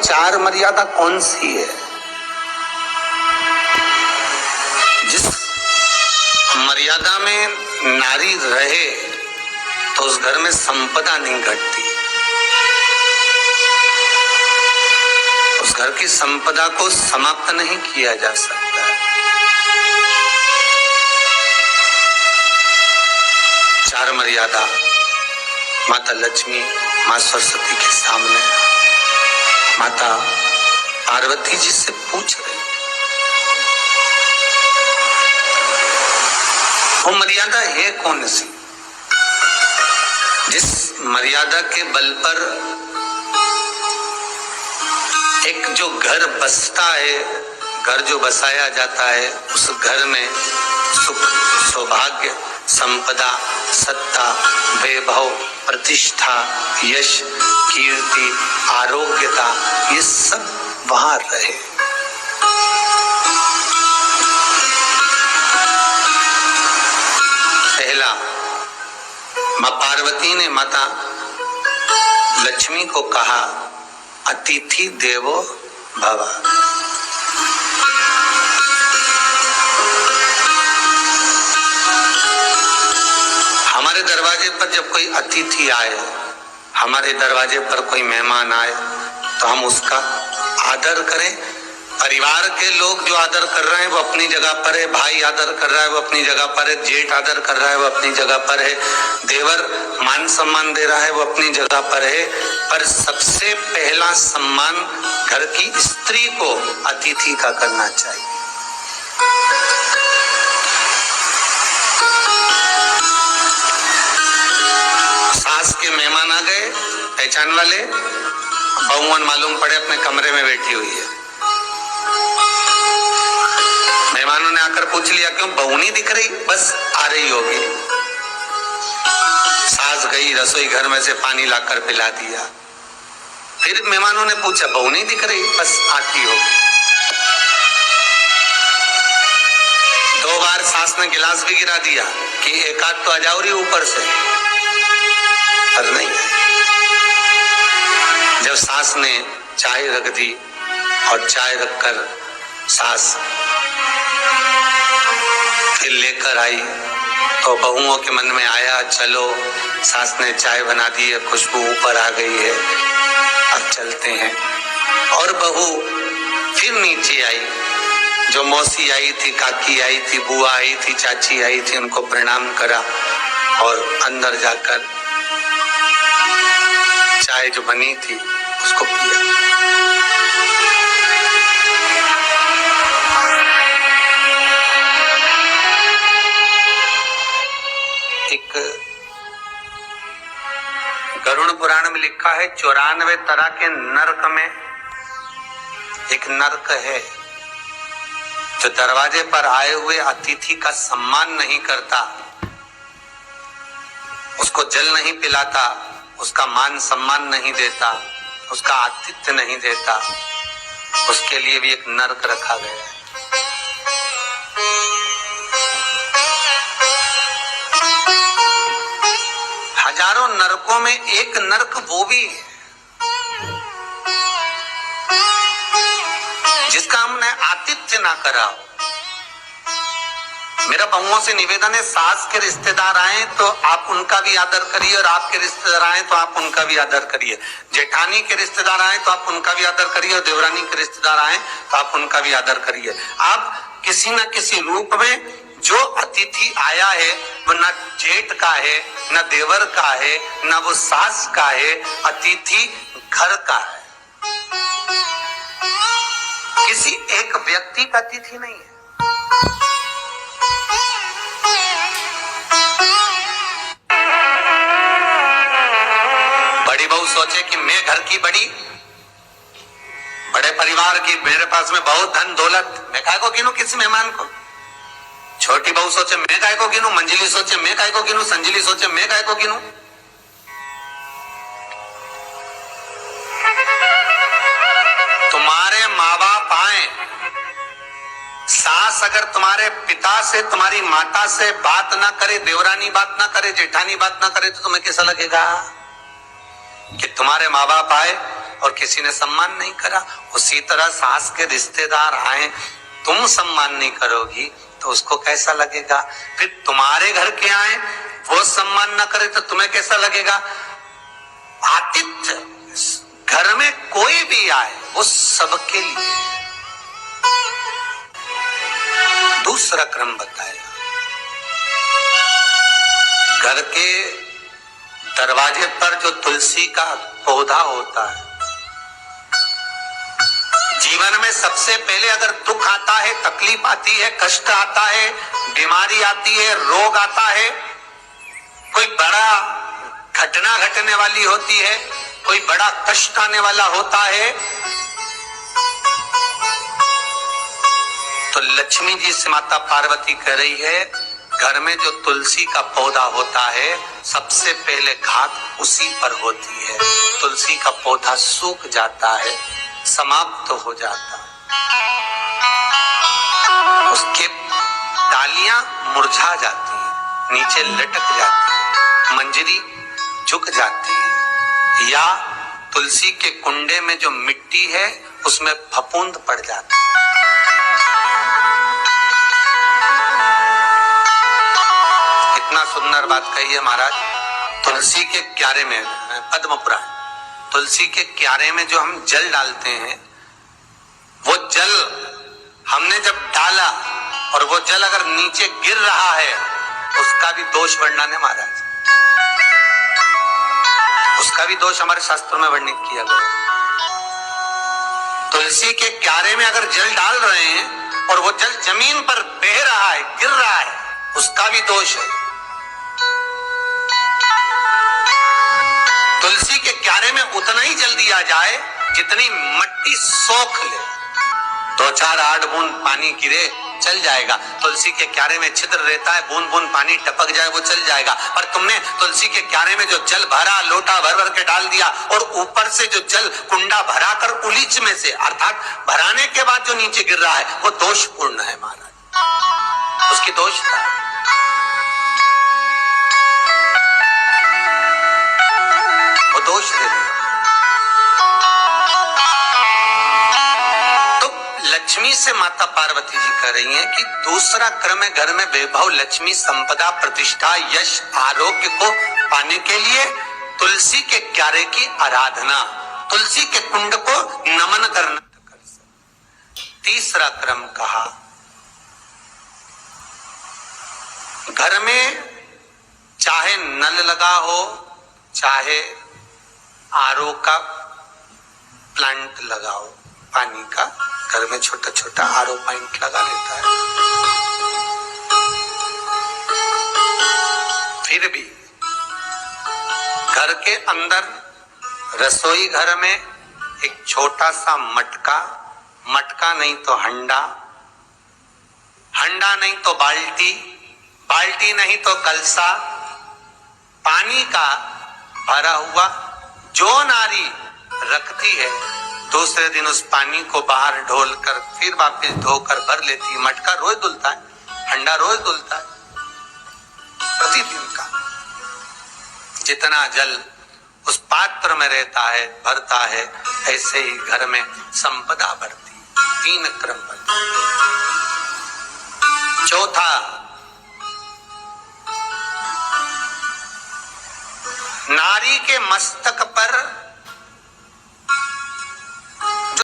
चार मर्यादा कौन सी है? जिस मर्यादा में नारी रहे तो उस घर में संपदा नहीं घटती, उस घर की संपदा को समाप्त नहीं किया जा सकता। चार मर्यादा माता लक्ष्मी, मां सरस्वती के सामने माता पार्वती जी से पूछ रहे, वो मर्यादा है कौन सी जिस मर्यादा के बल पर एक जो घर बसता है, घर जो बसाया जाता है, उस घर में सुख, सौभाग्य, संपदा, सत्ता, वैभव, प्रतिष्ठा, यश, कीर्ति, आरोग्यता, ये सब वहां रहे। पहला, मां पार्वती ने माता लक्ष्मी को कहा, अतिथि देवो भव। हमारे दरवाजे पर जब कोई अतिथि आए, हमारे दरवाजे पर कोई मेहमान आए, तो हम उसका आदर करें। परिवार के लोग जो आदर कर रहे हैं वो अपनी जगह पर है, भाई आदर कर रहा है वो अपनी जगह पर है, जेठ आदर कर रहा है वो अपनी जगह पर है, देवर मान सम्मान दे रहा है वो अपनी जगह पर है। पर सबसे पहला सम्मान घर की स्त्री को अतिथि का करना चाहिए। सास के मेहमान आ गए, पहचान वाले, बहुवन मालूम पड़े अपने कमरे में बैठी हुई है। मेहमानों ने आकर पूछ लिया, क्यों बहू नहीं दिख रही? बस आ रही होगी। सास गई, रसोई घर में से पानी लाकर पिला दिया। फिर मेहमानों ने पूछा, बहू नहीं दिख रही? बस आती होगी। 2 बार सास ने गिलास भी गिरा दिया कि एक आध तो आ जाओ रही ऊपर से, पर नहीं। जब सास ने चाय रख दी और चाय रखकर सास फिर लेकर आई, तो बहुओं के मन में आया, चलो सास ने चाय बना दी है, खुशबू ऊपर आ गई है, अब चलते हैं। और बहू फिर नीचे आई, जो मौसी आई थी, काकी आई थी, बुआ आई थी, चाची आई थी, उनको प्रणाम करा और अंदर जाकर चाय जो बनी थी उसको पिया। एक गरुड़ पुराण में लिखा है, 94 तरह के नरक में एक नरक है जो दरवाजे पर आए हुए अतिथि का सम्मान नहीं करता, उसको जल नहीं पिलाता, उसका मान सम्मान नहीं देता, उसका आतिथ्य नहीं देता, उसके लिए भी एक नरक रखा गया है। हजारों नरकों में एक नरक वो भी है जिसका हमने आतिथ्य ना करा। मेरा बहुओं से निवेदन है, सास के रिश्तेदार आए तो आप उनका भी आदर करिए, और आपके रिश्तेदार आए तो आप उनका भी आदर करिए। जेठानी के रिश्तेदार आए तो आप उनका भी आदर करिए, और देवरानी के रिश्तेदार आए तो आप उनका भी आदर करिए। आप किसी न किसी रूप में जो अतिथि आया है वो न जेठ का है, न देवर का है, न वो सास का है, अतिथि घर का है, किसी एक व्यक्ति का अतिथि नहीं है। बड़ी बहू सोचे कि मैं घर की बड़ी, बड़े परिवार की, मेरे पास में बहुत धन दौलत, मैं काय को गिनूं किसी मेहमान को। छोटी बहू सोचे मैं काय को गिनूं, मंजिली सोचे मैं काय को गिनूं, संजिली सोचे मैं काय को गिनूं। तुम्हारे माँ बाप आए, सास अगर तुम्हारे पिता से, तुम्हारी माता से बात ना करे, देवरानी बात ना करे, जेठानी बात ना करे, तो तुम्हें कैसा लगेगा कि तुम्हारे माँ बाप आए और किसी ने सम्मान नहीं करा। उसी तरह सास के रिश्तेदार आए, तुम सम्मान नहीं करोगी तो उसको कैसा लगेगा। फिर तुम्हारे घर के आए, वो सम्मान न करे तो तुम्हें कैसा लगेगा। आतिथ्य घर में कोई भी आए वो सबके लिए। दूसरा क्रम बताया, घर के दरवाजे पर जो तुलसी का पौधा होता है, जीवन में सबसे पहले अगर दुख आता है, तकलीफ आती है, कष्ट आता है, बीमारी आती है, रोग आता है, कोई बड़ा घटना घटने वाली होती है, कोई बड़ा कष्ट आने वाला होता है, तो लक्ष्मी जी से माता पार्वती कह रही है, घर में जो तुलसी का पौधा होता है सबसे पहले घात उसी पर होती है। तुलसी का पौधा सूख जाता है, समाप्त हो जाता है, उसके डालियां मुरझा जाती हैं, नीचे लटक जाती है, मंजरी झुक जाती है, या तुलसी के कुंडे में जो मिट्टी है उसमें फफूंद पड़ जाती है। कितना सुंदर बात कही है महाराज। तुलसी के क्यारे में, पद्म पुराण, तुलसी के क्यारे में जो हम जल डालते हैं, वो जल हमने जब डाला और वो जल अगर नीचे गिर रहा है, उसका भी दोष वर्णन है महाराज, उसका भी दोष हमारे शास्त्रों में वर्णित किया गया। तुलसी के क्यारे में अगर जल डाल रहे हैं और वो जल जमीन पर बह रहा है, गिर रहा है, उसका भी दोष है। तुलसी के क्यारे में उतना ही जल दिया जाए जितनी मट्टी सोख ले, 2-4 8 बूंद पानी गिरे चल जाएगा। तुलसी के क्यारे में छिद्र रहता है, बूंद बूंद पानी टपक जाए वो चल जाएगा। पर तुमने तुलसी के क्यारे में जो जल भरा, लोटा भर भर के डाल दिया, और ऊपर से जो जल कुंडा भरा कर उलीच में से, अर्थात भराने के बाद जो नीचे गिर रहा है, वो दोषपूर्ण है महाराज, उसकी दोषता है। दोष दे दे। तो लक्ष्मी से माता पार्वती जी कह रही हैं कि दूसरा क्रम है घर में वैभव, लक्ष्मी, संपदा, प्रतिष्ठा, यश, आरोग्य को पाने के लिए तुलसी के क्यारे की आराधना, तुलसी के कुंड को नमन करना। तीसरा क्रम कहा, घर में चाहे नल लगा हो, चाहे आरओ का प्लांट लगाओ, पानी का घर में छोटा छोटा आरओ प्लांट लगा लेता है, फिर भी घर के अंदर रसोई घर में एक छोटा सा मटका, मटका नहीं तो हंडा, हंडा नहीं तो बाल्टी, बाल्टी नहीं तो कलसा, पानी का भरा हुआ जो नारी रखती है, दूसरे दिन उस पानी को बाहर ढोल कर फिर वापस धोकर भर लेती है। मटका रोज धुलता है, हंडा रोज धुलता है, प्रतिदिन का। जितना जल उस पात्र में रहता है, भरता है, ऐसे ही घर में संपदा बढ़ती। 3 क्रम बढ़ती। चौथा, नारी के मस्तक पर